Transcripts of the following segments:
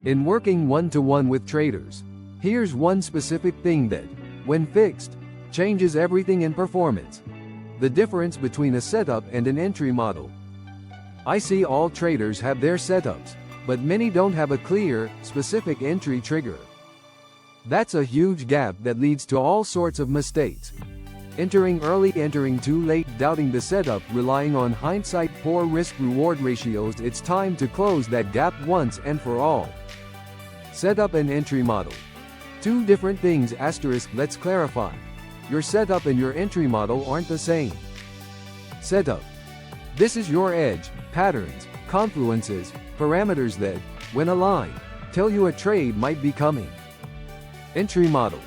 In working one-to-one with traders, here's one specific thing that, when fixed, changes everything in performance: the difference between a setup and an entry model. I see all traders have their setups, but many don't have a clear, specific entry trigger. That's a huge gap that leads to all sorts of mistakes. Entering early, entering too late, doubting the setup, relying on hindsight, poor risk-reward ratios. It's time to close that gap once and for all. Setup and entry model. Two different things. Asterisk. Let's clarify. Your setup and your entry model aren't the same. Setup. This is your edge, patterns, confluences, parameters that, when aligned, tell you a trade might be coming. Entry model.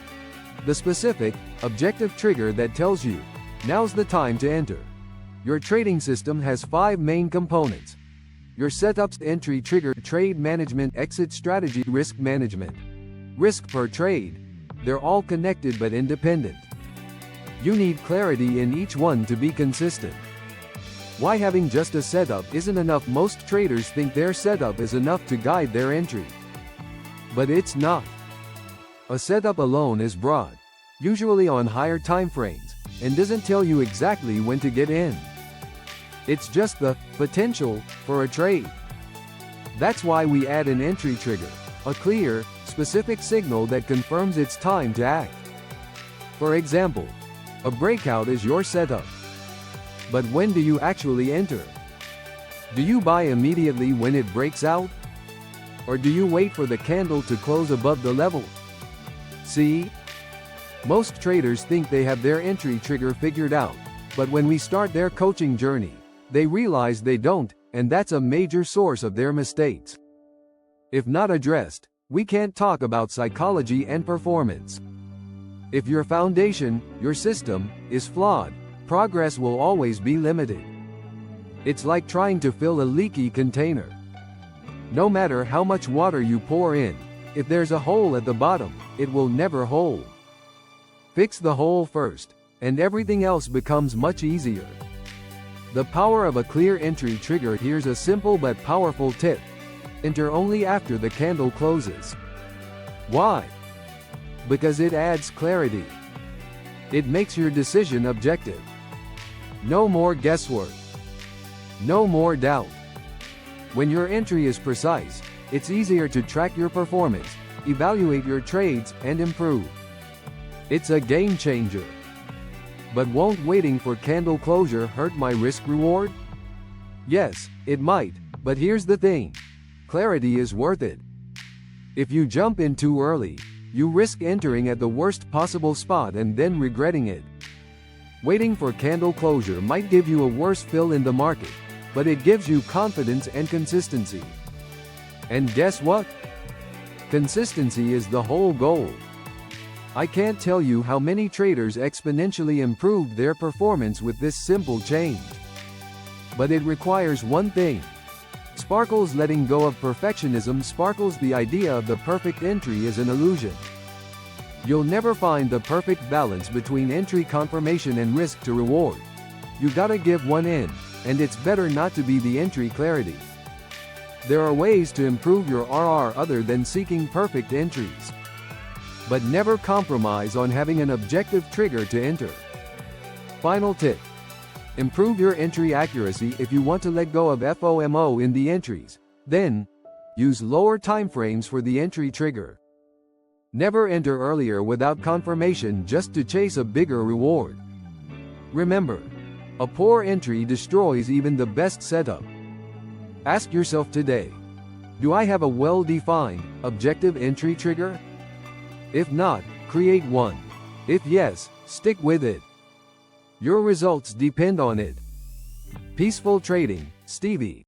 The specific, objective trigger that tells you, now's the time to enter. Your trading system has 5 main components: your setup's entry trigger, trade management, exit strategy, risk management. Risk per trade. They're all connected but independent. You need clarity in each one to be consistent. Why having just a setup isn't enough? Most traders think their setup is enough to guide their entry. But it's not. A setup alone is broad, usually on higher time frames, and doesn't tell you exactly when to get in. It's just the potential for a trade. That's why we add an entry trigger, a clear, specific signal that confirms it's time to act. For example, a breakout is your setup. But when do you actually enter? Do you buy immediately when it breaks out? Or do you wait for the candle to close above the level? See? Most traders think they have their entry trigger figured out, but when we start their coaching journey, they realize they don't, and that's a major source of their mistakes. If not addressed, we can't talk about psychology and performance. If your foundation, your system, is flawed, progress will always be limited. It's like trying to fill a leaky container. No matter how much water you pour in, if there's a hole at the bottom, it will never hold. Fix the hole first, and everything else becomes much easier. The power of a clear entry trigger. Here's a simple but powerful tip: enter only after the candle closes. Why? Because it adds clarity. It makes your decision objective. No more guesswork. No more doubt. When your entry is precise, it's easier to track your performance, evaluate your trades, and improve. It's a game changer. But won't waiting for candle closure hurt my risk reward? Yes, it might, but here's the thing: clarity is worth it. If you jump in too early, you risk entering at the worst possible spot and then regretting it. Waiting for candle closure might give you a worse fill in the market, but it gives you confidence and consistency. And guess what? Consistency is the whole goal. I can't tell you how many traders exponentially improved their performance with this simple change. But it requires one thing. Sparkles. Letting go of perfectionism. Sparkles. The idea of the perfect entry is an illusion. You'll never find the perfect balance between entry confirmation and risk to reward. You gotta give one in, and it's better not to be the entry clarity. There are ways to improve your RR other than seeking perfect entries. But never compromise on having an objective trigger to enter. Final tip: improve your entry accuracy. If you want to let go of FOMO in the entries, then use lower timeframes for the entry trigger. Never enter earlier without confirmation just to chase a bigger reward. Remember, a poor entry destroys even the best setup. Ask yourself today: do I have a well-defined, objective entry trigger? If not, create one. If yes, stick with it. Your results depend on it. Peaceful trading, Stevie.